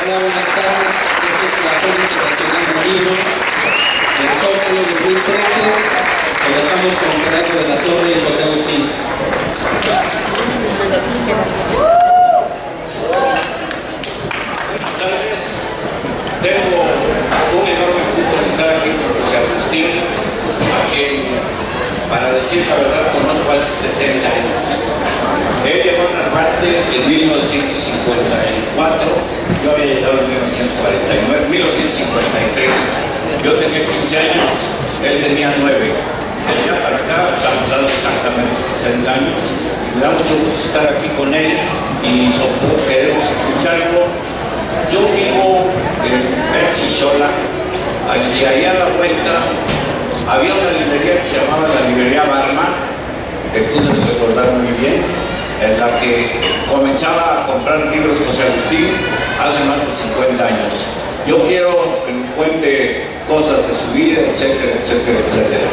Hola, buenas tardes. Este es la Feria Internacional del Libro del Zócalo 2013. Comenzamos con Gerardo de la Torre y José Agustín. Buenas tardes. Tengo un enorme gusto de estar aquí con José Agustín, a quien, para decir la verdad, conozco hace 60 años. Él llegó a Narvarte en 1954, yo había llegado en 1953. Yo tenía 15 años, él tenía 9. De allá para acá se han pasado exactamente 60 años. Me da mucho gusto estar aquí con él y sobre todo queremos escucharlo. Yo vivo en Chichola, y allá a la vuelta había una librería que se llamaba la librería Barma, que tú debes recordar muy bien, en la que comenzaba a comprar libros José Agustín hace más de 50 años. Yo quiero que nos cuente cosas de su vida, etcétera, etcétera, etcétera.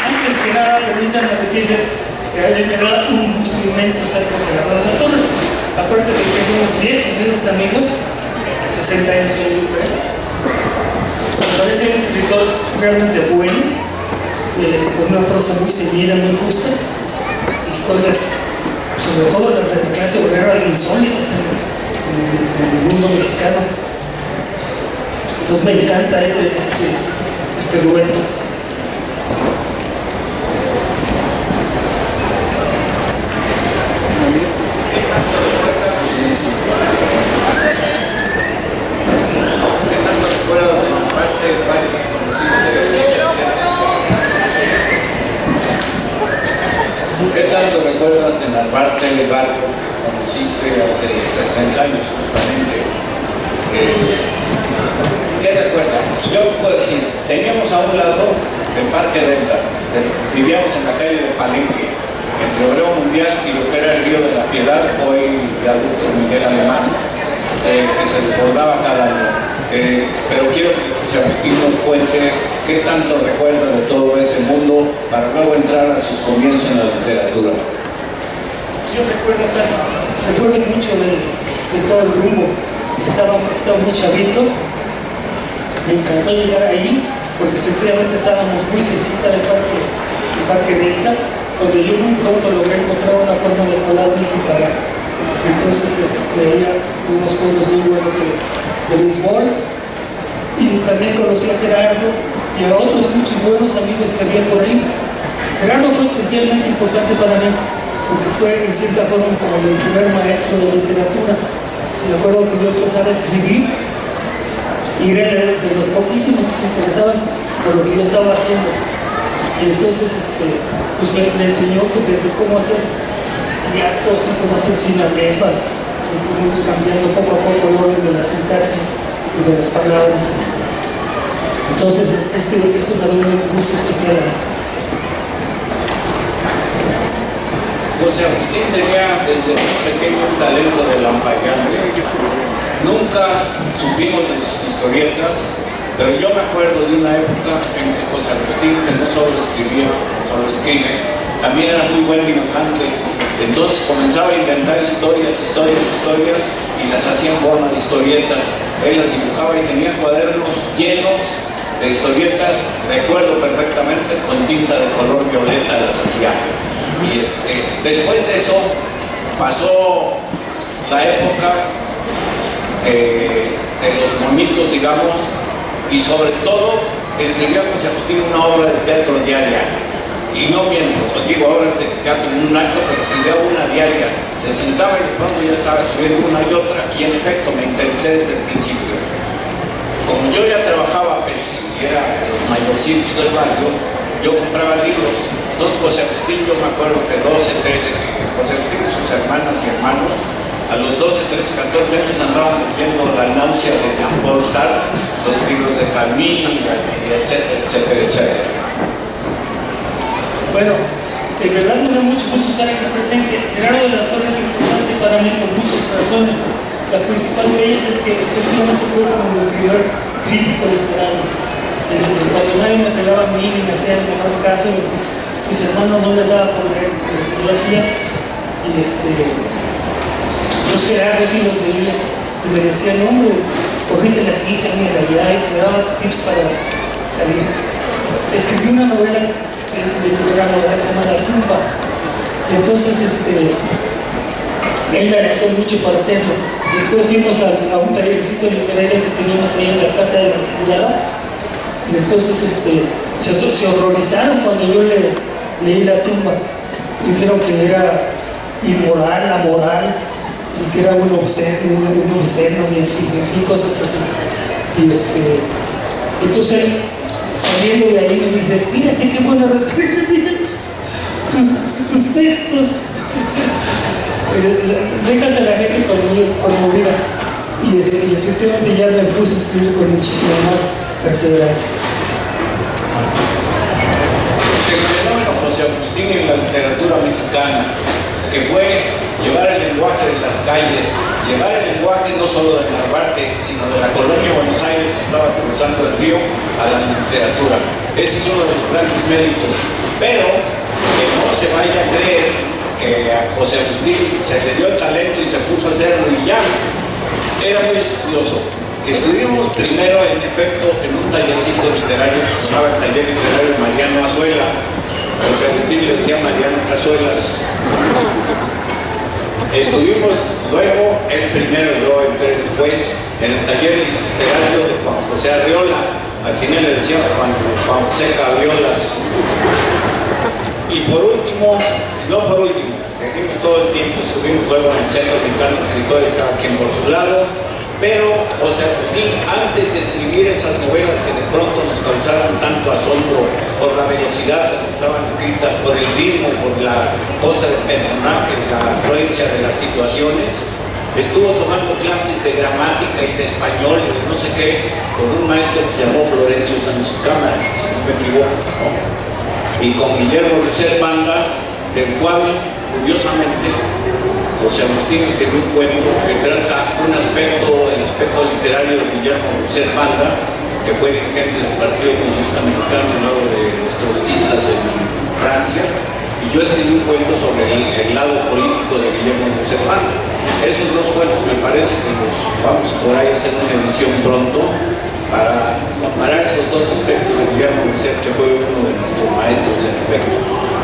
Antes que nada, permítanme decirles que a mí me da un gusto inmenso estar con Gerardo de la Torre. Aparte de que somos viejos amigos, 60 años de vida. Me parece un escritor realmente bueno, con una prosa muy ceñida, muy justa, historias, sobre todo las de la clase obrera, insólitas en el mundo mexicano. Entonces me encanta este Roberto. ¿Qué tanto recuerdas de Narvarte, el barrio que conociste hace 60 años justamente? ¿Qué recuerdas? Yo puedo decir, teníamos a un lado el Parque Delta, vivíamos en la calle de Palenque, entre Obrero Mundial y lo que era el Río de la Piedad, hoy viaducto Miguel Alemán, que se desbordaba cada año. Pero quiero que José Agustín nos cuente qué tanto recuerda de todo ese mundo para luego entrar a sus comienzos en la literatura. Yo recuerdo mucho de todo el rumbo. Estaba muy chavito, me encantó llegar ahí, porque efectivamente estábamos muy cerquita del parque Delta, donde yo muy pronto logré encontrar una forma de colarme sin parar. Entonces leía unos juegos muy buenos de béisbol, y también conocí a Gerardo y a otros muchos buenos amigos que había por ahí. Gerardo fue especialmente importante para mí, porque fue en cierta forma como mi primer maestro de literatura. Me acuerdo que yo empezaba a escribir y era de los poquísimos que se interesaban por lo que yo estaba haciendo. Y entonces pues me enseñó que desde cómo hacer hiatos y cómo hacer sinalefas, y cómo ir cambiando poco a poco el orden de la sintaxis y de las palabras. Entonces esto me da un gusto especial. José Agustín tenía desde muy pequeño un talento de lampayante. Nunca supimos de sus historietas, pero yo me acuerdo de una época en que José Agustín, que no solo escribía, solo escribe, también era muy buen dibujante. Entonces comenzaba a inventar historias y las hacía en forma de historietas. Él las dibujaba y tenía cuadernos llenos de historietas, recuerdo perfectamente, con tinta de color violeta las hacía. Y después de eso pasó la época de los monitos, digamos, y sobre todo escribía José Agustín una obra de teatro diaria. Y no miento, os digo obras de teatro en un acto, pero escribía una diaria. Se sentaba y de pronto ya estaba escribiendo una y otra, y en efecto me interesé desde el principio. Como yo ya trabajaba, y era de los mayorcitos del barrio, yo compraba libros. Entonces José Agustín, yo me acuerdo que 12, 13, José Agustín y sus hermanas y hermanos, a los 12, 13, 14 años andaban leyendo La náusea de Jean-Paul Sartre, los libros de Camus, etcétera, etcétera, etcétera. Bueno, de verdad me da mucho gusto estar aquí presente. Gerardo de la Torre es importante para mí por muchas razones. La principal de ellas es que efectivamente fue como el primer crítico literario. Cuando nadie me pelaba a mí ni me hacía el menor caso, pues, mis hermanos no les daba por ver lo que yo hacía. Y los Gerardos sí los veía y me decían, hombre, corrígele aquí, cámbiale allá, y me daba tips para salir. Escribí una novela que es de una novela que se llama La Tumba. Y entonces él me alentó mucho para hacerlo. Después fuimos a un tallercito literario que teníamos ahí en la casa de la circulada. Y entonces se horrorizaron cuando yo leí La Tumba. Dijeron que era inmoral, amoral, y que era un obsceno, y en fin, cosas así. Y entonces, saliendo de ahí me dice, fíjate qué buena reescribes tus textos. Dejas a la gente conmovida. Y efectivamente ya me puse a escribir con muchísima más perseverancia. El fenómeno José Agustín en la literatura mexicana, que fue llevar el lenguaje de las calles, llevar el lenguaje no solo del Narvarte, sino de la colonia Buenos Aires que estaba cruzando el río a la literatura. Ese es uno de los grandes méritos. Pero que no se vaya a creer que a José Agustín se le dio el talento y se puso a hacerlo y ya. Era muy estudioso. Estuvimos primero, en efecto, en un tallercito literario que se llamaba el Taller Literario Mariano Azuela. José Agustín le decía Mariano Cazuelas. Estuvimos luego, él primero, yo entré después, en el taller literario de Juan José Arriola, a quien él le decía Juan José Cabriolas. Y por último, no por último, seguimos todo el tiempo, estuvimos luego en el Centro Mexicano de Escritores, cada quien por su lado, pero José Agustín, antes de escribir esas novelas que de pronto nos causaron tanto asombro por la velocidad en que estaban escritas, por el ritmo, por la cosa del personaje, la afluencia de las situaciones, estuvo tomando clases de gramática y de español y de no sé qué, con un maestro que se llamó Florencio Sánchez Cámara, si no me equivoco, ¿no? Y con Guillermo Rousseff Banda, del cual, curiosamente, José Agustín escribió un cuento que trata el aspecto literario de Guillermo Rousseff Banda, que fue dirigente del Partido Comunista Mexicano y luego de los trotskistas en Francia, y yo escribí un cuento sobre el lado político de Guillermo Rousseff Banda. Esos dos cuentos me parece que los vamos por ahí a hacer una edición pronto para comparar esos dos aspectos de Guillermo Rousseff, que fue uno de nuestros maestros en efecto.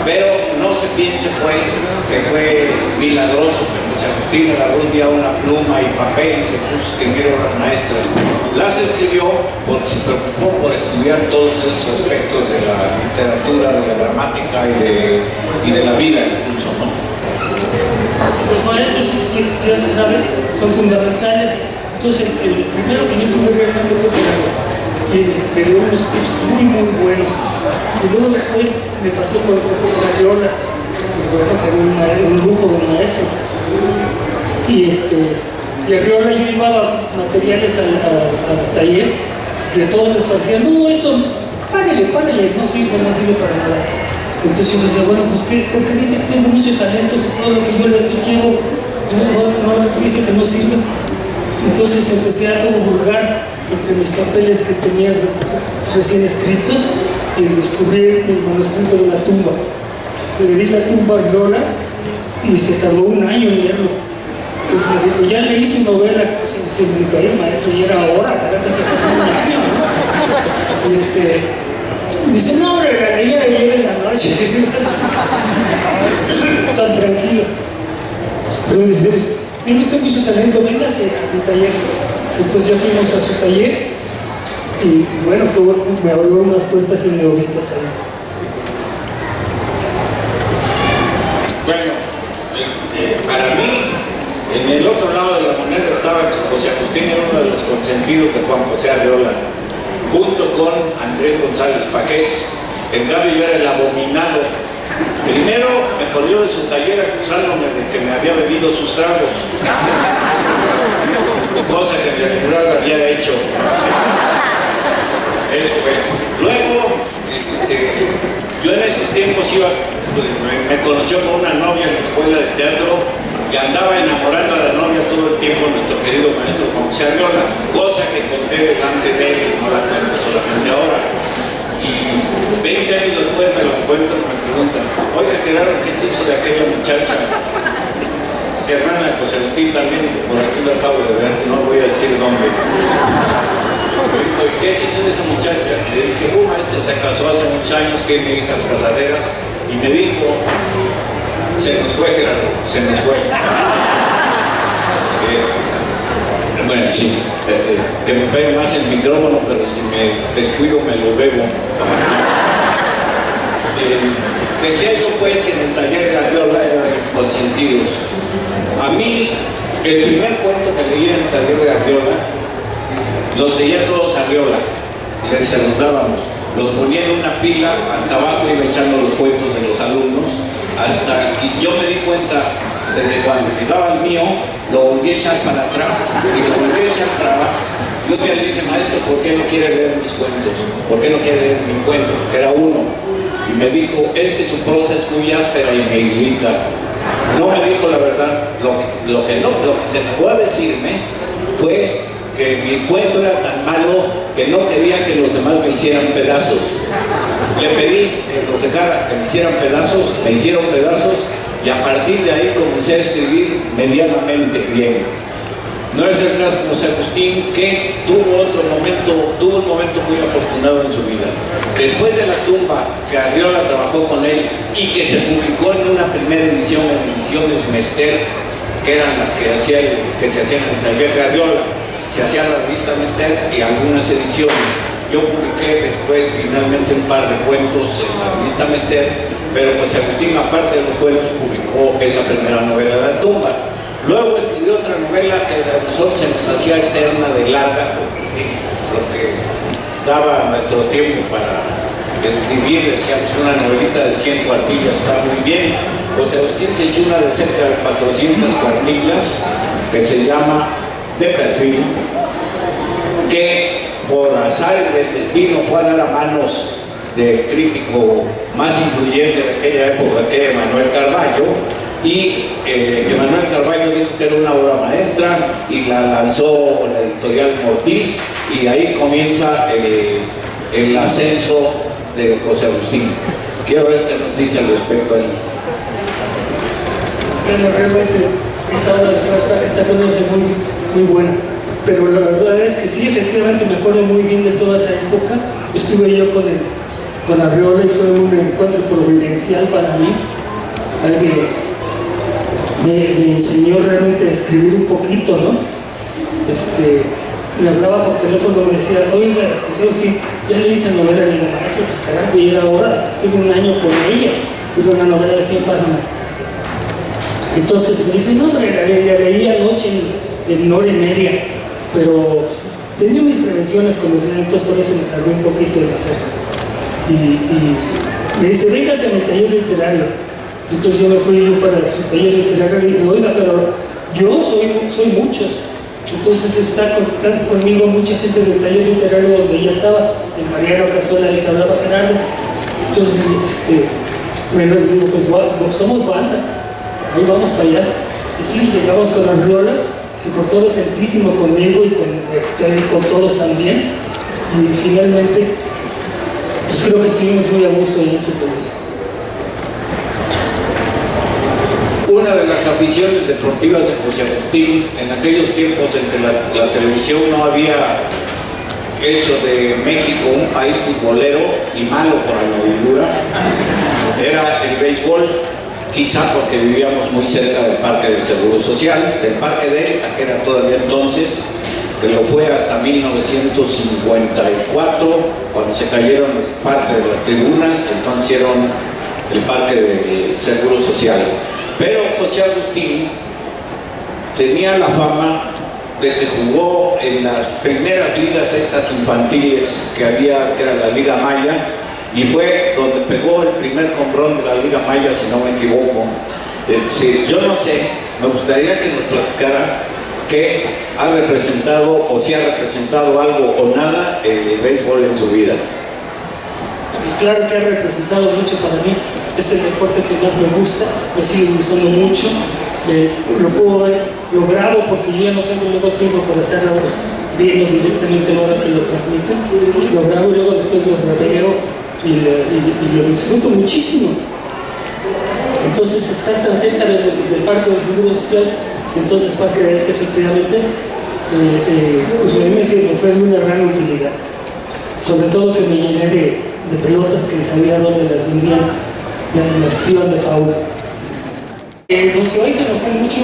Pero no se piense pues que fue milagroso que José Agustín agarró un día una pluma y papel y se puso a escribir obras maestras. Las escribió porque se preocupó por estudiar todos esos aspectos de la literatura, de la gramática y de la vida incluso, ¿no? Los maestros, si ya se sabe, son fundamentales. Entonces, el primero que yo tuve realmente fue que me dio unos tips muy buenos. Y luego después me pasé por el profesor Arriola, que era un lujo de maestro. Y Arriola, yo llevaba materiales al taller y a todos les parecía, no, esto, párele, no sirve para nada. Entonces yo decía, bueno, pues porque dice que tengo mucho talento, y todo lo que yo le llevo, no dice que no sirve. Entonces empecé a hurgar entre mis papeles que tenía recién escritos y descubrí el manuscrito de La Tumba. Le di La Tumba a Arriola y se tardó un año en leerlo. Entonces me dijo, ya leí su novela, se me dijo, ay maestro, y era ahora, carajo, se tardó un año, ¿no? Dice, no, hombre, la leía ayer en la noche. Tan tranquilo. Pero dice, tiene usted mucho talento, véngase a mi taller. Entonces ya fuimos a su taller y bueno, me abrió unas puertas inauditas ahí. Bueno, para mí, en el otro lado de la moneda estaba que José Agustín era uno de los consentidos de Juan José Arriola, junto con Andrés González Pajés. En cambio yo era el abominado. Primero me corrió de su taller acusándome de que me había bebido sus tragos, cosa que en realidad había hecho. Eso fue. Luego, yo en esos tiempos me conoció con una novia en la escuela de teatro y andaba enamorando a la novia todo el tiempo nuestro querido maestro Juan José Arriola, cosa que conté delante de él, no la cuento solamente ahora. de aquella muchacha, hermana de José Agustín también, por aquí lo acabo de ver, no voy a decir dónde. ¿Qué se hizo de esa muchacha? Le dije, maestro, se casó hace muchos años, tiene hijas casaderas, y me dijo, se nos fue, Gerardo, se nos fue. Bueno, sí, que me pegue más el micrófono, pero si me descuido me lo bebo. Decía yo pues que en el taller de Arriola era de consentidos. A mí, el primer cuento que leía en el taller de Arriola, los leía todos Arriola, se los dábamos, los ponía en una pila, hasta abajo iba echando los cuentos de los alumnos, y yo me di cuenta de que cuando me daba el mío, lo volví a echar para atrás, y lo volví a echar para abajo. Yo te dije, maestro, ¿por qué no quiere leer mis cuentos? ¿Por qué no quiere leer mi cuento? Que era uno. Y me dijo, es que su prosa es muy áspera y me irrita. No me dijo la verdad. Lo que se negó a decirme fue que mi cuento era tan malo que no quería que los demás me hicieran pedazos. Le pedí que los dejara, que me hicieran pedazos, me hicieron pedazos, y a partir de ahí comencé a escribir medianamente bien. No es el caso de José Agustín, que tuvo un momento muy afortunado en su vida. Después de La tumba, que Arriola trabajó con él y que se publicó en una primera edición, en ediciones Mester, que eran las que se hacían en el taller de Arriola, se hacía la revista Mester y algunas ediciones. Yo publiqué después finalmente un par de cuentos en la revista Mester, pero José Agustín, aparte de los cuentos, publicó esa primera novela, La tumba. Luego escribió otra novela que a nosotros se nos hacía eterna de larga, porque daba nuestro tiempo para escribir, decíamos, una novelita de 100 cuartillas, está muy bien. José Agustín se echó una de cerca de 400 cuartillas, que se llama De perfil, que por azar del destino fue a dar a manos del crítico más influyente de aquella época, que era Emanuel Carballo, y Emanuel Carballo dijo que era una obra maestra y la lanzó la editorial Mortiz, y ahí comienza el ascenso de José Agustín. Quiero ver qué nos dice al respecto a él. Bueno, realmente esta obra de Flashback está poniéndose muy buena, pero la verdad es que sí, efectivamente me acuerdo muy bien de toda esa época. Estuve yo con Arriola y fue un encuentro providencial para mí. Alguien me enseñó realmente a escribir un poquito, ¿no? Me hablaba por teléfono, me decía, oiga, José, sí, ya le hice novela, le digo, maestro, pues carajo, y era horas, tengo un año con ella, era una novela de 100 páginas. Entonces me dice, no, la leí anoche en hora y media, pero tenía mis prevenciones con los entonces por eso me tardé un poquito en hacerlo. Y me dice, véngase a mi taller literario. Entonces yo me fui para su taller literario y le dije, oiga, pero yo soy muchos. Entonces está conmigo mucha gente del taller literario donde ella estaba, el Mariano Cazuela, el que hablaba Gerardo. Entonces, bueno, digo, pues somos banda, ahí vamos para allá. Y sí, llegamos con Arriola, se portó decentísimo conmigo y con todos también. Y finalmente, pues creo que estuvimos muy a gusto en esto todo. Una de las aficiones deportivas de José Agustín, en aquellos tiempos en que la televisión no había hecho de México un país futbolero y malo por añadidura, era el béisbol, quizá porque vivíamos muy cerca del Parque del Seguro Social, del Parque Delta, que era todavía entonces, que lo fue hasta 1954, cuando se cayeron parte de las tribunas, entonces hicieron el Parque del Seguro Social. Pero José Agustín tenía la fama de que jugó en las primeras ligas estas infantiles que había, que era la Liga Maya, y fue donde pegó el primer combrón de la Liga Maya, si no me equivoco. Yo no sé, me gustaría que nos platicara qué ha representado, o si ha representado algo o nada el béisbol en su vida. Pues claro que ha representado mucho para mí. Es el deporte que más me gusta, me sigue gustando mucho. Lo puedo ver, lo grabo porque yo ya no tengo luego tiempo para hacerlo viendo directamente la hora que lo transmiten. Lo grabo y luego después lo reveo y lo disfruto muchísimo. Entonces, estar tan cerca del Parque del Seguro Social, entonces va a creer que efectivamente, pues a mí me fue de una gran utilidad. Sobre todo que me llené de pelotas que sabía dónde las vendían, las que iban de fauna. Monsiváis se enojó mucho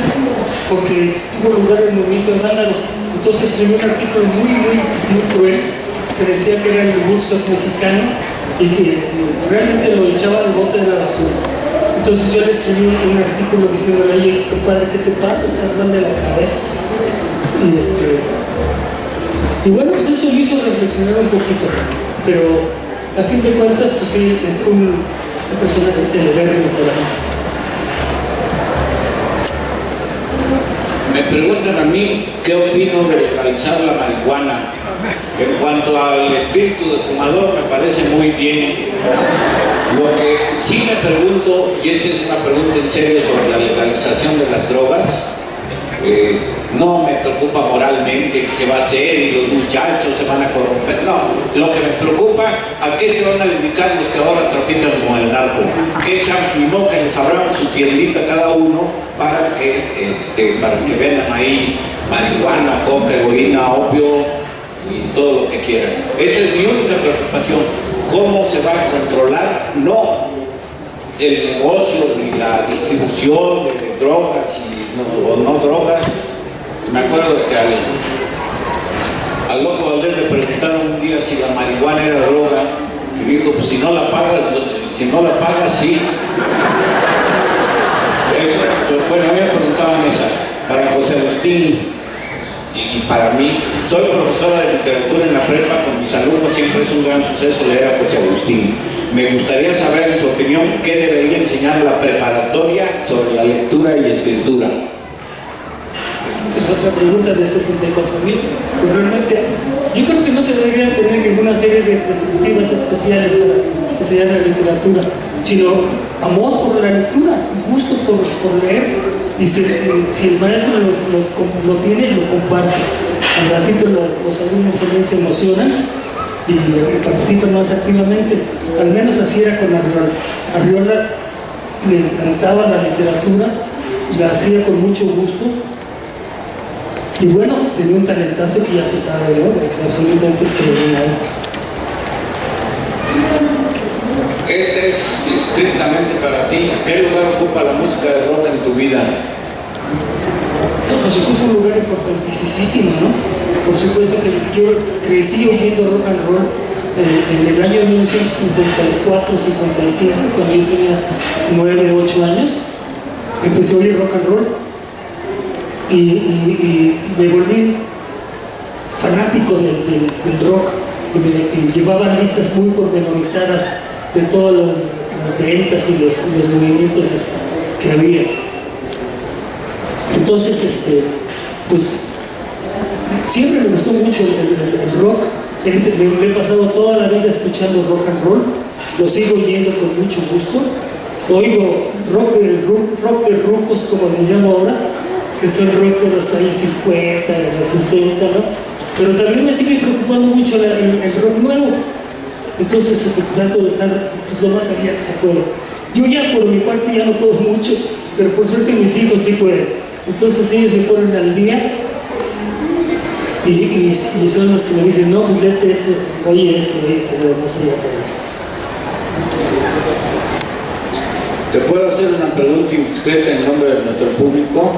porque tuvo lugar el movimiento de vándalos. Entonces escribió un artículo muy cruel que decía que era el Woodstock mexicano y que realmente lo echaba al bote de la basura. Entonces yo le escribí un artículo diciendo: oye, compadre, ¿qué te pasa? Estás mal de la cabeza. Y bueno, pues eso me hizo reflexionar un poquito, pero a fin de cuentas, pues sí, fue un personaje celebérrimo por ahí. Me preguntan a mí qué opino de legalizar la marihuana. En cuanto al espíritu de fumador, me parece muy bien. Lo que sí me pregunto, y esta es una pregunta en serio sobre la legalización de las drogas, no me preocupa moralmente qué va a ser y los muchachos se van a corromper. No, lo que me preocupa, ¿a qué se van a dedicar los que ahora trafican con el narco? Que les abramos su tiendita cada uno para que vendan ahí marihuana, coca, heroína, opio y todo lo que quieran. Esa es mi única preocupación. ¿Cómo se va a controlar? No el negocio ni la distribución de drogas o no drogas. Me acuerdo que al loco Valdés le preguntaron un día si la marihuana era droga y dijo: pues si no la pagas, sí. Bueno, a mí me preguntaban esa, para José Agustín y para mí. Soy profesora de literatura en la prepa, con mis alumnos siempre es un gran suceso leer a José Agustín. Me gustaría saber, en su opinión, qué debería enseñar la preparatoria sobre la lectura y escritura. Otra pregunta de 64,000. Pues realmente, yo creo que no se debería tener ninguna serie de prescriptivas especiales para enseñar la literatura, sino amor por la lectura, gusto por leer. Y si el maestro lo tiene, lo comparte. Al ratito los alumnos también se emocionan y participan más activamente. Al menos así era con Arriola. Arriola le encantaba la literatura, la hacía con mucho gusto. Y bueno, tenía un talentazo que ya se sabe, ¿no? Es absolutamente extraordinario. Este es estrictamente para ti. ¿Qué lugar ocupa la música de rock en tu vida? Pues ocupa un lugar importantísimo, ¿no? Por supuesto que yo crecí oyendo rock and roll en el año 1954-55, cuando yo tenía 9 o 8 años. Empecé a oír rock and roll y me volví fanático del rock y llevaba listas muy pormenorizadas de todas las ventas y los movimientos que había. Entonces, pues siempre me gustó mucho el rock. Me he pasado toda la vida escuchando rock and roll, lo sigo oyendo con mucho gusto. Oigo rock de rucos, como les llamo ahora, que son rock de los años 50, de los 60, ¿no? Pero también me sigue preocupando mucho el rock nuevo. Entonces trato de estar pues, lo más allá que se pueda. Yo ya por mi parte ya no puedo mucho, pero por suerte mis hijos sí pueden. Entonces ellos me ponen al día y son los que me dicen: no, pues léete esto, oye esto, lo más allá. ¿Te puedo hacer una pregunta indiscreta en nombre de nuestro público?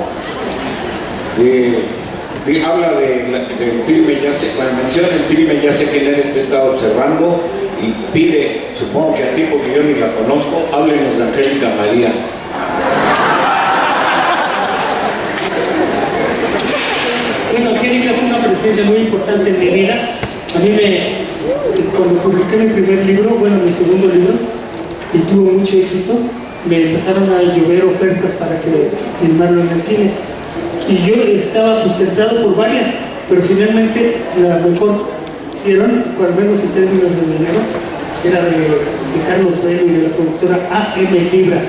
Habla del filme, cuando menciona el filme Ya sé quién eres, te estaba observando, y pide, supongo que a ti, porque yo ni la conozco, háblenos de Angélica María. Bueno, Angélica fue una presencia muy importante en mi vida. A mí cuando publiqué mi primer libro, bueno, mi segundo libro, y tuvo mucho éxito, me empezaron a llover ofertas para que filmarlo en el cine. Y yo estaba pues tentado por varias, pero finalmente la mejor hicieron, al menos en términos de dinero, era de Carlos Bello y de la productora A.M. Libra.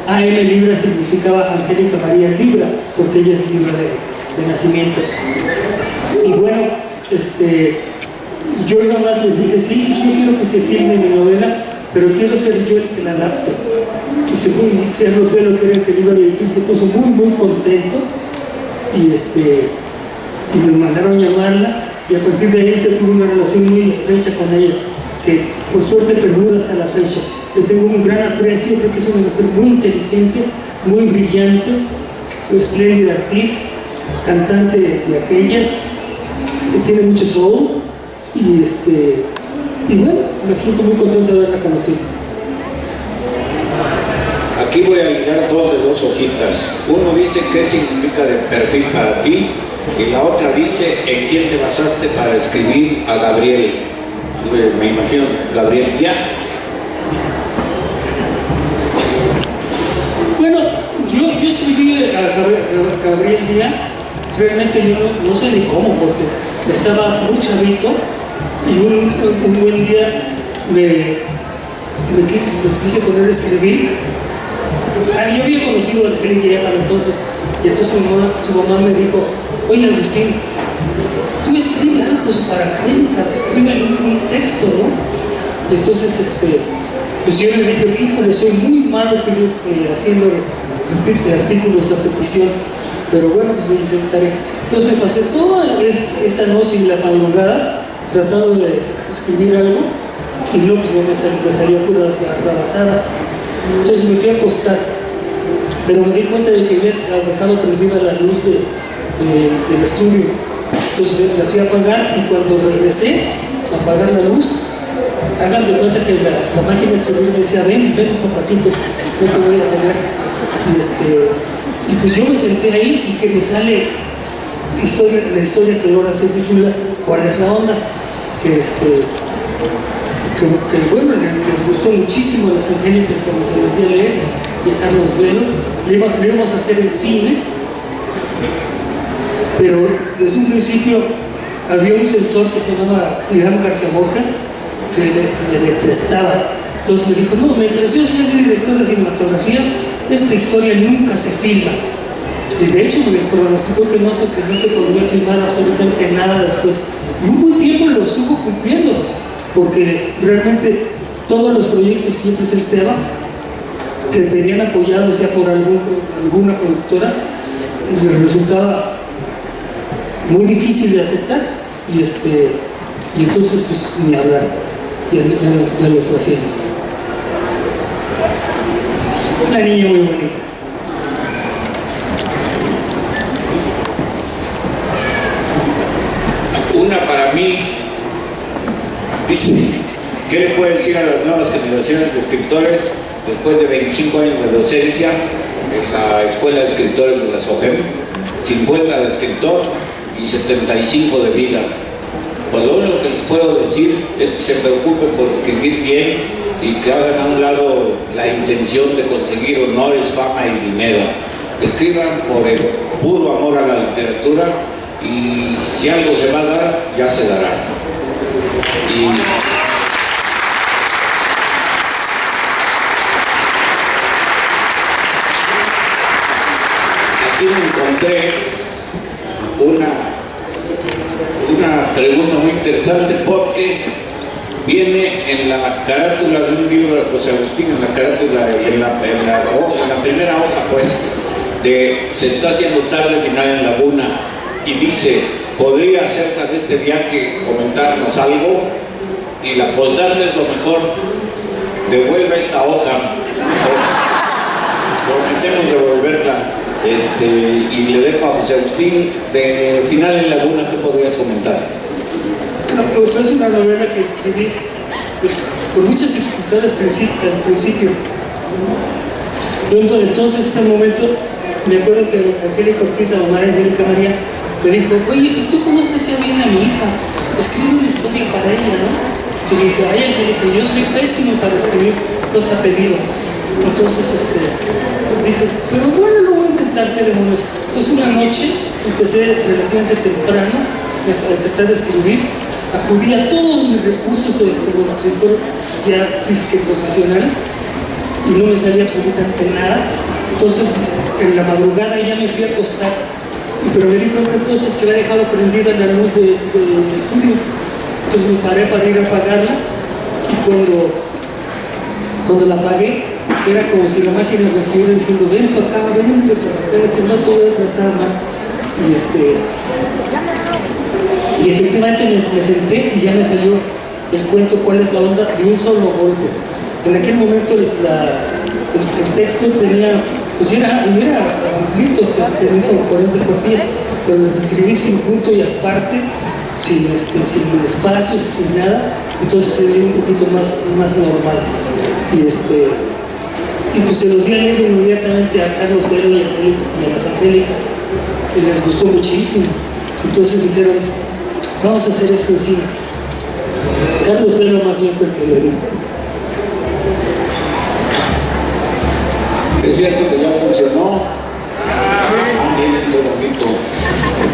A.M. Libra significaba Angélica María Libra, porque ella es Libra de nacimiento. Y bueno, yo nada más les dije: sí, yo quiero que se filme mi novela, pero quiero ser yo el que la adapte. Y según Carlos Velo, que era el que le iba a dirigir, se puso muy, muy contento y me mandaron llamarla, y a partir de ahí yo tuve una relación muy estrecha con ella, que por suerte perdura hasta la fecha. Le tengo un gran aprecio, creo que es una mujer muy inteligente, muy brillante, espléndida actriz, cantante de aquellas, que tiene mucho soul, y bueno, me siento muy contento de haberla conocido. Aquí voy a ligar dos hojitas. Uno dice qué significa de perfil para ti, y la otra dice en quién te basaste para escribir a Gabriel. Me imagino Gabriel ya. Bueno, yo escribí a Gabriel Díaz, realmente yo no sé ni cómo, porque estaba muy chavito y un buen día me quise poner a escribir. Yo había conocido a Angélica ya para entonces, y entonces su mamá me dijo: oye, Agustín, tú escribe algo para Angélica, escribe un texto, ¿no? Y entonces pues yo le dije: híjole, soy muy malo haciendo artículos a petición, pero bueno, pues lo intentaré. Entonces me pasé toda esa noche y la madrugada tratando de escribir algo, y no, pues no me salía puras rabazadas. Entonces me fui a acostar, pero me di cuenta de que había dejado prendida la luz del estudio. Entonces la fui a apagar, y cuando regresé a apagar la luz, hagan de cuenta que la máquina de escribir me decía: ven papacito, yo te voy a tener. Y pues yo me senté ahí, y que me sale la historia que ahora se titula ¿Cuál es la onda? Que bueno, les gustó muchísimo a las Angélicas cuando se les dio a leer, y a Carlos Velo. Lo íbamos a hacer en cine, pero desde un principio había un censor que se llamaba Irán García Borja, que le detestaba. Entonces me dijo: no, mientras yo sea el director de cinematografía, esta historia nunca se filma. Y de hecho me pronosticó que no se podría filmar absolutamente nada después. Y un buen tiempo lo estuvo cumpliendo, porque realmente todos los proyectos que yo presentaba, que venían apoyados ya por alguna productora, les resultaba muy difícil de aceptar, y entonces pues ni hablar, ya lo fue haciendo. Una niña muy bonita. Una para mí dice: ¿qué le puede decir a las nuevas generaciones de escritores después de 25 años de docencia en la Escuela de Escritores de la SOGEM, 50 de escritor y 75 de vida? Pues lo único que les puedo decir es que se preocupen por escribir bien, y que hagan a un lado la intención de conseguir honores, fama y dinero. Escriban por el puro amor a la literatura, y si algo se va a dar, ya se dará. Y aquí me encontré una pregunta muy interesante, porque viene en la carátula de un libro de José Agustín, en la carátula y en la primera hoja, pues, de Se está haciendo tarde, final en Laguna, y dice: ¿podría acerca de este viaje comentarnos algo? Y la postdata es lo mejor: devuelva esta hoja. Prometemos devolverla. Y le dejo a José Agustín, de Final en Laguna, ¿qué podrías comentar? Bueno, pues es una novela que escribí pues, con muchas dificultades al principio. Entonces, en este momento, me acuerdo que Angélica Ortiz, la mamá de Angélica María, me dijo: oye, pues tú conoces ya bien a mi hija, escribe una historia para ella, ¿no? Y dije: ay, Angélica, yo soy pésimo para escribir cosas a pedido. Entonces, dije: pero bueno, lo voy a intentar, qué demonios. Entonces, una noche empecé relativamente temprano a tratar de escribir. Acudí a todos mis recursos como escritor ya disque profesional, y no me salía absolutamente nada. Entonces, en la madrugada ya me fui a acostar, pero me di cuenta entonces que había dejado prendida la luz del estudio. Entonces me paré para ir a apagarla, y cuando Cuando la apagué, era como si la máquina me estuviera diciendo, ven para acá, que no te voy a tratar mal. Y efectivamente me senté y ya me salió el cuento cuál es la onda de un solo golpe. En aquel momento el texto tenía, pues era un librito que tenía como 40 copias, pero las escribí sin punto y aparte, sin espacios, sin nada, entonces se veía un poquito más normal. Y pues se los di a leer inmediatamente a Carlos Velo y a las Angélicas, y les gustó muchísimo. Entonces dijeron, vamos a hacer esto en cine. Carlos Velo más bien fue el que lo dijo. Es cierto que ya funcionó. Miren qué bonito.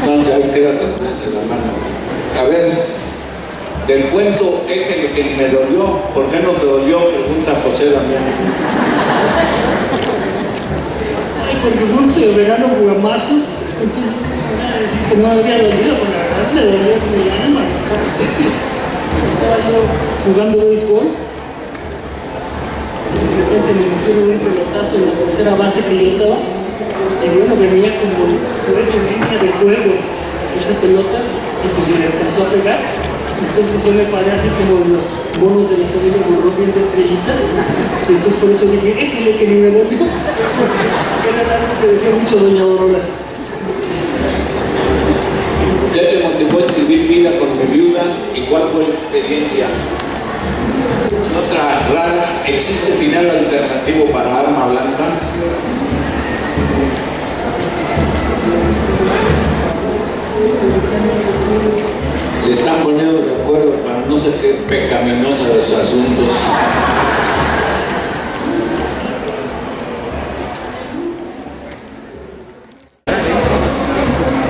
Entonces ahí queda tenerse la mano. A ver, del cuento Éjele que me dolió, ¿por qué no te dolió? Pregunta José Damián. Ay, porque fue un verano guamazo, entonces que no había dolido, pero la verdad me dolió mi alma. Estaba yo jugando béisbol. De repente me metieron un pelotazo en la tercera base que yo estaba, y bueno, venía como línea de fuego esa pelota, y pues me alcanzó a pegar. Entonces yo me paré así como los monos de la familia Burrón bien de estrellitas, y entonces por eso dije, éjele que ni me dolió. Era algo que decía mucho doña Aurora. ¿Qué te motivó a escribir Vida con mi viuda y cuál fue la experiencia? Otra rara, ¿existe final alternativo para Arma Blanca? Se están poniendo de acuerdo para no ser que pecaminosos los asuntos.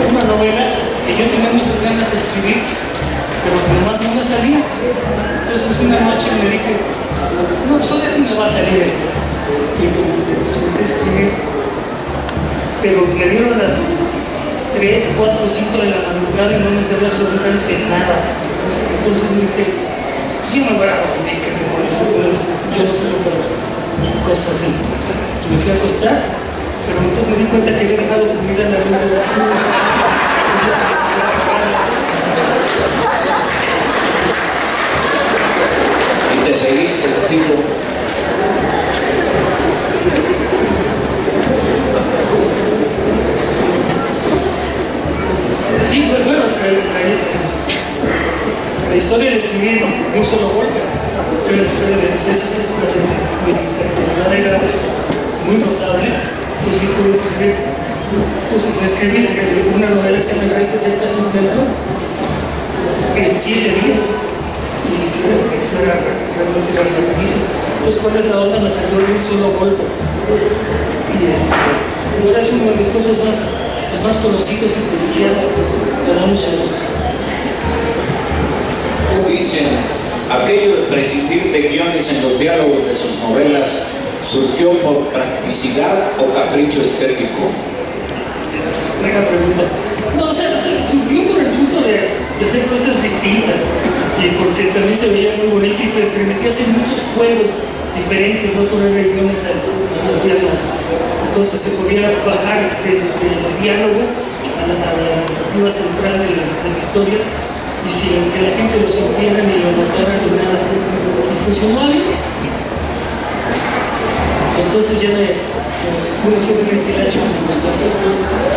Una novela que yo tenía muchas ganas de escribir, pero que nomás no me salía. Entonces una noche me dije, no, pues ahora sí me va a salir esto. Y empecé a escribir, pero me dieron las 3, 4, 5 de la madrugada y no me salió absolutamente nada. Entonces dije, yo me voy a dormir, que con eso, pero yo no sé lo que cosas así. Me fui a acostar, pero entonces me di cuenta que había dejado comida en la luz de la estufa. Y te seguiste el tiro. Sí, bueno, la historia la escribí de un solo golpe. Fue de esas épocas en que mi enfermedad era muy notable. Entonces sí pude escribir, una novela que se llama Gracias cerca de un templo en 7 días. Y creo que fue realmente rapidísimo. Entonces, ¿cuál es la onda? Me salió de un solo golpe. Y ahora es uno de mis cuentos más conocidos y prestigiados. Me da mucho gusto. Dicen, aquello de prescindir de guiones en los diálogos de sus novelas surgió por practicidad o capricho estético. Buena pregunta. No, o sea, surgió por el gusto de hacer cosas distintas y porque también se veía muy bonito y permitía hacer muchos juegos diferentes, no ponerle guiones a los diálogos. Entonces se podía bajar del diálogo a la narrativa central de la historia y sin que la gente lo sintiera ni lo notara ni nada. Y funcionó bien. Entonces ya uno fue un estilacho que me gustó.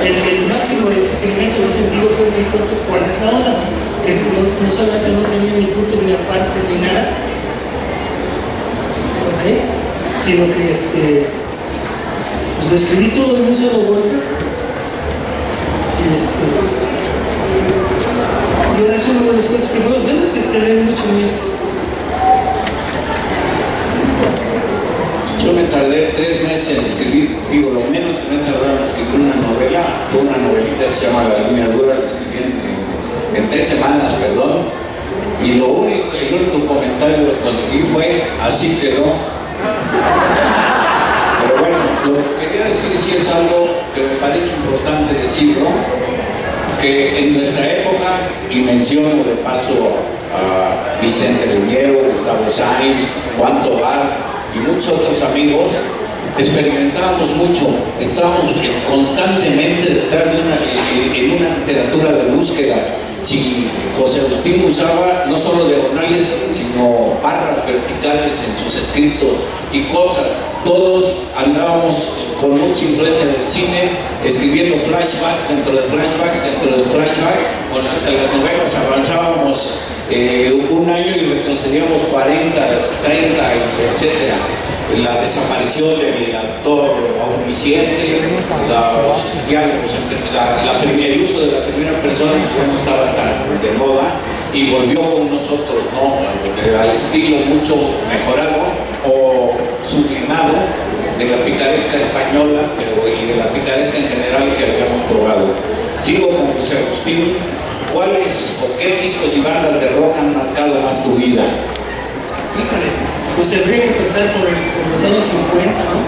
El máximo de experimento de sentido fue muy corto, ¿cuál es la onda? Que no solamente no tenía ni puntos ni aparte ni nada, ¿ok? Sino que pues lo escribí todo en un solo golpe. Y ahora es uno de los cuentos que bueno, que se leen mucho en esto. Yo me tardé 3 meses en escribir, digo, lo menos que me tardaron en escribir una novela, fue una novelita que se llama La Línea Dura, la escribí en 3 semanas, perdón, y el único comentario que conseguí fue, así quedó. Pero bueno, lo que quería decir sí es algo que me parece importante decirlo, que en nuestra época, y menciono de paso a Vicente Leñero, Gustavo Sáenz, Juan Tobar, y muchos otros amigos, experimentábamos mucho, estábamos constantemente detrás de en una literatura de búsqueda. Si José Agustín usaba no solo diagonales, sino barras verticales en sus escritos y cosas, todos andábamos con mucha influencia del cine, escribiendo flashbacks dentro de flashbacks dentro de flashbacks, con las que las novelas avanzábamos un año y retrocedíamos 40, 30, etcétera. La desaparición del actor omnisciente, los diálogos, el uso de la primera persona ya no estaba tan de moda y volvió con nosotros, ¿no? Al estilo mucho mejorado o sublimado de la picaresca española y de la picaresca en general que habíamos probado. Sigo con José Agustín. ¿Cuáles o qué discos y bandas de rock han marcado más tu vida? Pues habría que empezar por los años 50, ¿no?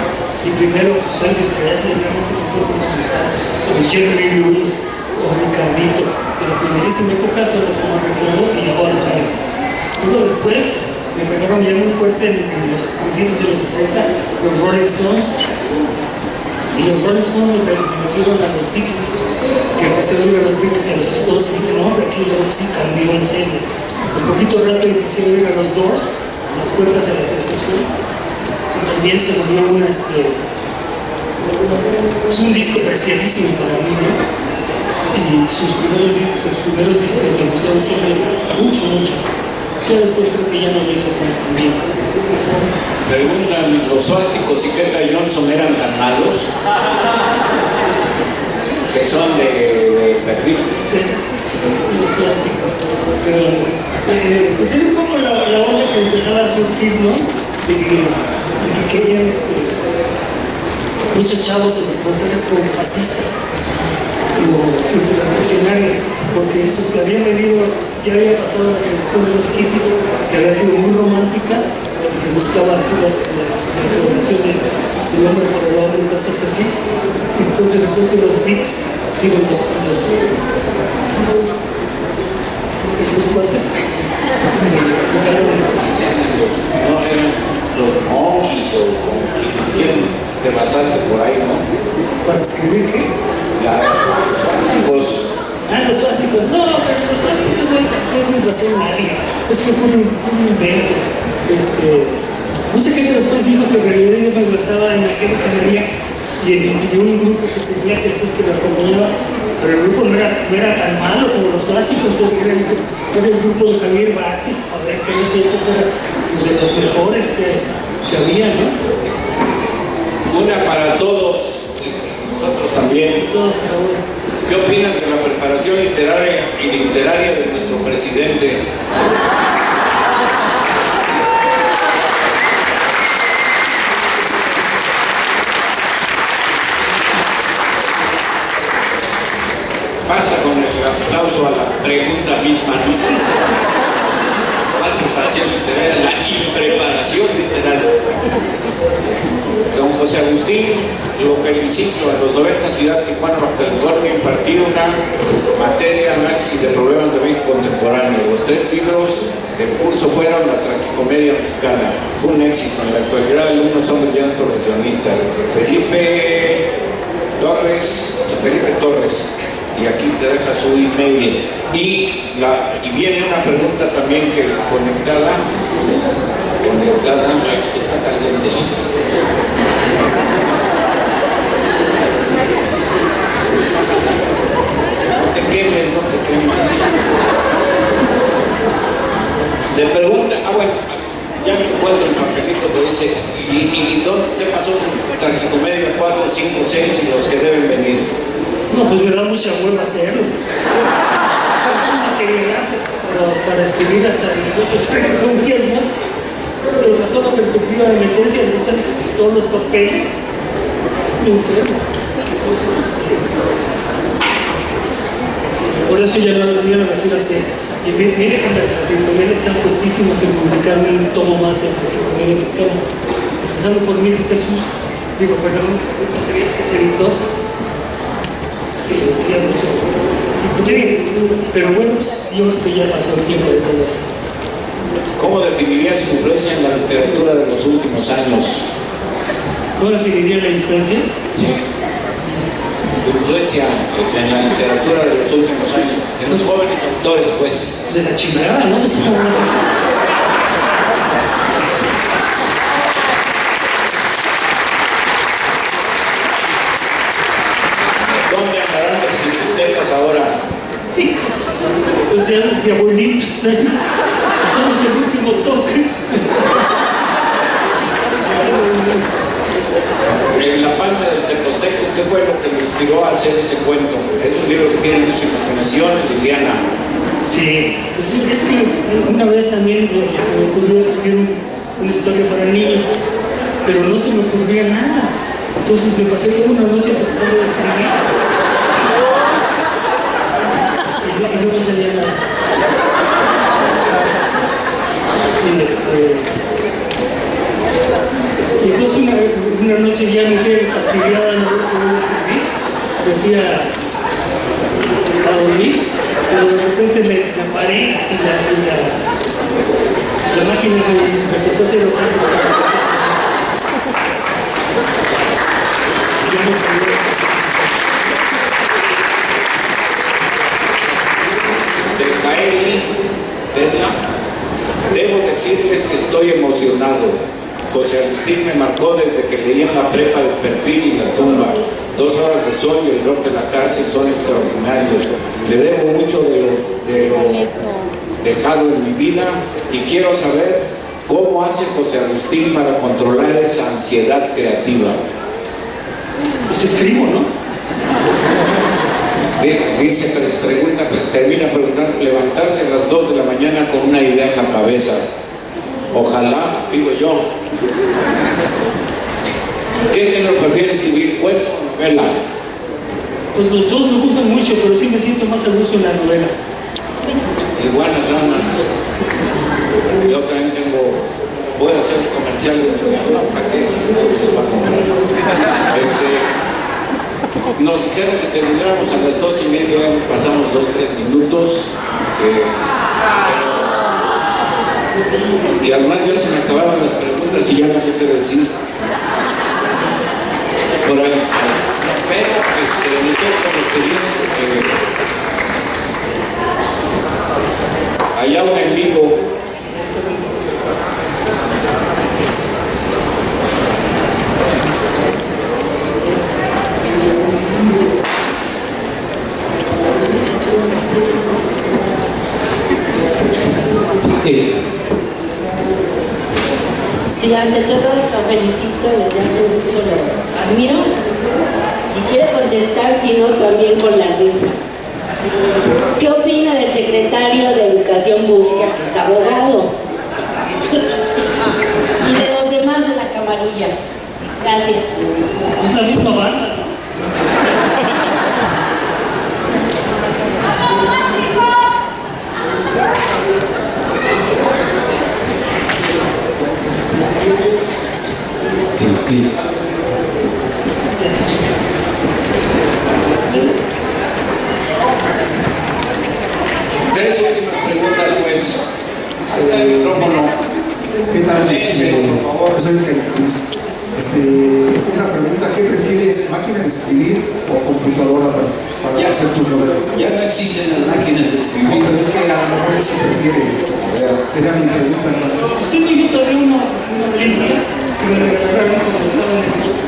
Y primero, pues Elvis Presley, realmente se fue fundamental, o Jerry Lee Lewis, o Ricardito, de la primerísima época sobre las que nos reclamó y ahora Jaime. Luego después, me pegaron ya muy fuerte en los principios de los 60, los Rolling Stones, y los Rolling Stones me metieron a los Beatles, que empecé a oír a los Beatles y a los Stones, y dije, no, hombre, aquí el rock sí cambió en serio. Un poquito rato empecé a oír a los Doors, Las Puertas de la Percepción, que también se volvió es un disco preciadísimo para mí, ¿no? Y sus primeros discos me gustaron siempre mucho. Ya después creo que ya no lo hizo tan bien. Preguntan, ¿los Suásticos y Keta Johnson eran tan malos? Que son de perfil. Sí, los Suásticos. Pues era un poco la onda que empezaba a surgir, ¿no? De que querían muchos chavos mostrarse como fascistas, como ultrarevolucionarios, porque pues habían venido, ya había pasado la generación de los hippies, que había sido muy romántica, que buscaba así la exploración del hombre por el hombre y cosas así. Entonces de repente los beats, digo, estos cuates No eran los Monkeys o con quién te basaste por ahí, ¿no? para escribir, ¿qué? Pues Los Suásticos, no, pero los Suásticos no me basé en nadie, es que fue un invento. Mucha gente después dijo que en realidad yo me basaba en la gente que sabía y en un grupo que tenía textos que me acompañaba, pero el grupo no era tan malo como los Suásticos, era el grupo de Javier Batis, a ver que en ese época era de los mejores que había, ¿no? una para todos, nosotros también. Todos cada uno. ¿Qué opinas de la preparación literaria de nuestro presidente? Basta con el aplauso a la pregunta misma. La preparación literaria, la impreparación literaria. Don José Agustín, lo felicito. A los 90, Ciudad Tijuana, California, impartió una materia, análisis de problemas de México contemporáneo. Los 3 libros del curso fueron La Tragicomedia Mexicana. Fue un éxito. En la actualidad, algunos son brillantes profesionistas. Felipe Torres. Y aquí te deja su email. Y viene una pregunta también que conectada, que está caliente. Te quemes, no te quemes. Le pregunta, bueno, ya me encuentro el papelito que dice, ¿y qué pasó con Tragicomedia 4, 5, 6 y los que deben venir? No, pues me da mucha hueva hacerlos. Para escribir hasta 18 tragicomedias más, pero la sola perspectiva de meterse y hacer todos los papeles, me enfermo. Por eso ya no la quiero hacer. Y mire que las editoriales están puestísimas en publicar un tomo más de Tragicomedia Mexicana. Empezando por mí, Jesús, perdón, que es editor. Que me gustaría mucho. Pero bueno, pues yo creo que ya pasó el tiempo de todo eso. ¿Cómo definirías su influencia en la literatura de los últimos últimos años. ¿Cómo definiría la influencia? ¿Sí? Tu influencia en la literatura de los últimos años, en los jóvenes autores, pues. De la chingada, ¿no? Es como ¿Dónde andarán las bibliotecas ahora? o sea, de abuelitos, ¿eh? Vamos el último toque. En La panza del Teposteco, ¿qué fue lo que me inspiró a hacer ese cuento? Es un libro que tiene mucha imaginación, Liliana. Sí, pues sí, es que una vez también se me ocurrió escribir una historia para niños, pero no se me ocurría nada. Entonces me pasé toda una noche tratando de escribir y no me salía nada. Y entonces una noche ya me fui fastidiada, no podía escribir, me fui a dormir, pero de repente me paré y la máquina me empezó a hacer lo que De Kaeli, debo decirles que estoy emocionado. José Agustín me marcó desde que leí en la prepa El perfil y La tumba. 2 horas de sol y el rock de la cárcel son extraordinarios. Le debo mucho de lo dejado en mi vida y quiero saber cómo hace José Agustín para controlar esa ansiedad creativa. pues escribo, ¿no? Dice, termina preguntando, levantarse a las 2 de la mañana con una idea en la cabeza. Ojalá, digo yo. ¿Qué género prefiere escribir, cuento o novela? Pues los dos me gustan mucho, pero sí me siento más a gusto en la novela. Iguanas ranas. Yo también voy a hacer comerciales de mi habla para que se me va a comprar. Nos dijeron que termináramos a las 2:30, pasamos 2-3 minutos. Y además ya se me acabaron las preguntas y ya no sé qué decir. Por ahí, pero me toca lo que viene porque allá un en vivo. Sí, ante todo lo felicito, desde hace mucho lo admiro. Si quiere contestar, si no, también con la risa. ¿Qué opina del secretario de Educación Pública, que es abogado? Y de los demás de la camarilla. Gracias. Es la misma banda. Tres últimas preguntas, pues. Ahí está el micrófono. ¿Qué tal? Por favor. Soy Luis. Una pregunta, ¿qué prefieres, máquina de escribir o computadora para hacer tus novelas? Ya no existen las máquinas de No, escribir. pero es que a lo mejor sí prefiere. Sería mi pregunta. ¿No? Tengo yo todavía una línea que me regalaron cuando estaba en el club,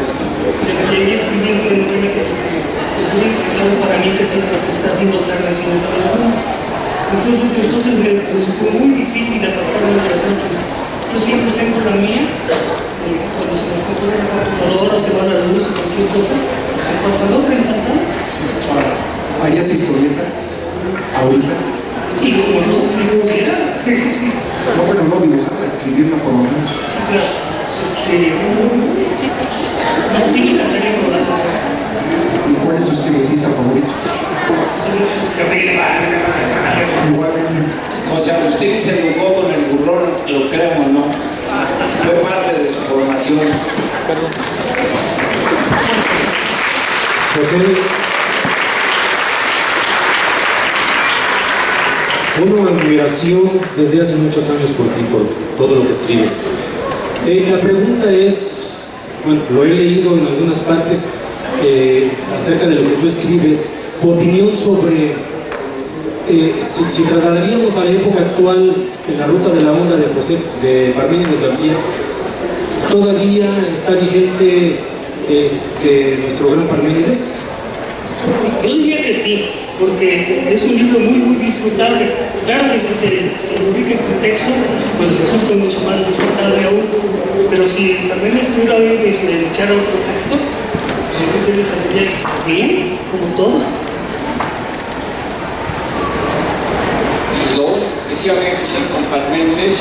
de que llegué escribiendo en novela que es muy complicado para mí, que siempre se está haciendo tarde al final de la novela. Entonces me resultó muy difícil adaptarme a las otras. Yo siempre tengo la mía, cuando se me descompone la computadora, se va la luz o cualquier cosa, me pasa la otra encantada. ¿Harías historieta ahorita? Sí, como no, si quisiera. Sí. No, bueno, no dibujarla, escribirla por lo menos. Claro, no, sí me encantaría probarlo. ¿Y cuál es tu estilista favorito? Igualmente. José Agustín se educó con el burrón, lo crean o no. Fue parte de su formación. José, una admiración desde hace muchos años por ti, por todo lo que escribes. La pregunta es, bueno, lo he leído en algunas partes acerca de lo que tú escribes, tu opinión sobre si trasladaríamos a la época actual en la ruta de la onda de Parménides García, ¿todavía está vigente nuestro gran Parménides? Yo diría que sí, porque es un libro muy, muy disfrutable. Claro que si se ubica en contexto, pues resulta mucho más disfrutable aún. Pero si también estuviera vivo y se le echara otro texto, pues yo creo que le saldría bien, como todos. Lo único que sí habría que hacer con Parménides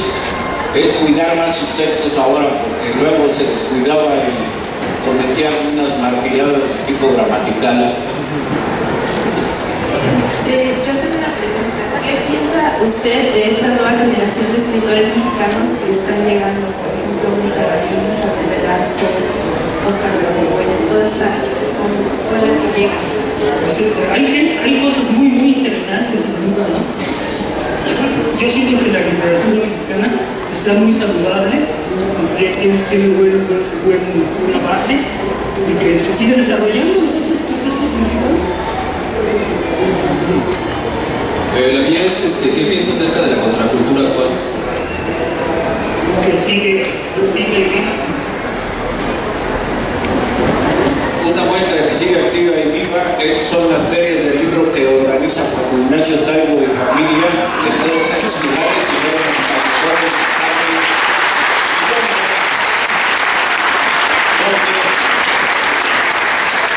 es cuidar más sus textos ahora, porque luego se descuidaba y cometía algunas margiladas de tipo gramatical. Yo tengo una pregunta. ¿Qué piensa usted de esta nueva generación de escritores mexicanos que están llegando? Por ejemplo, Mónica Lavín, Javier Velasco, Oscar Romero, toda esta ola que llega. Pues, hay cosas muy, muy interesantes, sin duda, ¿no? Yo siento que la literatura mexicana está muy saludable, tiene una base y que se sigue desarrollando, entonces pues es lo principal. ¿Qué piensas acerca de la contracultura actual? Que sigue activa y viva. Una muestra de que sigue activa y viva son las ferias del libro que organiza Paco Ignacio Taibo y familia en todos esos lugares y luego en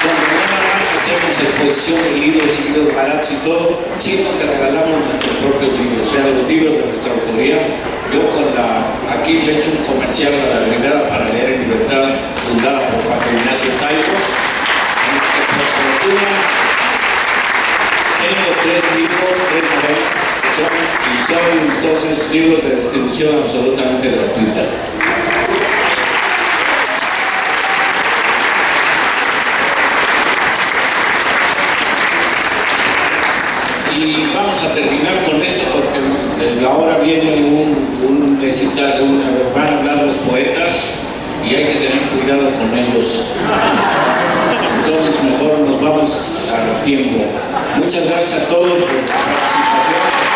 donde nada más hacemos exposición de libros y libros baratos y todo, sino que regalamos nuestros propios libros, o sea, los libros de nuestra autoría. Yo aquí le he hecho un comercial a la Brigada para Leer en Libertad, fundada por Paco Ignacio Taibo. Tengo 3 libros, 3 novelas, y son entonces libros de distribución absolutamente gratuita. Y vamos a terminar con esto porque ahora viene van a hablar los poetas y hay que tener cuidado con ellos. Entonces mejor nos vamos al tiempo. Muchas gracias a todos por su participación.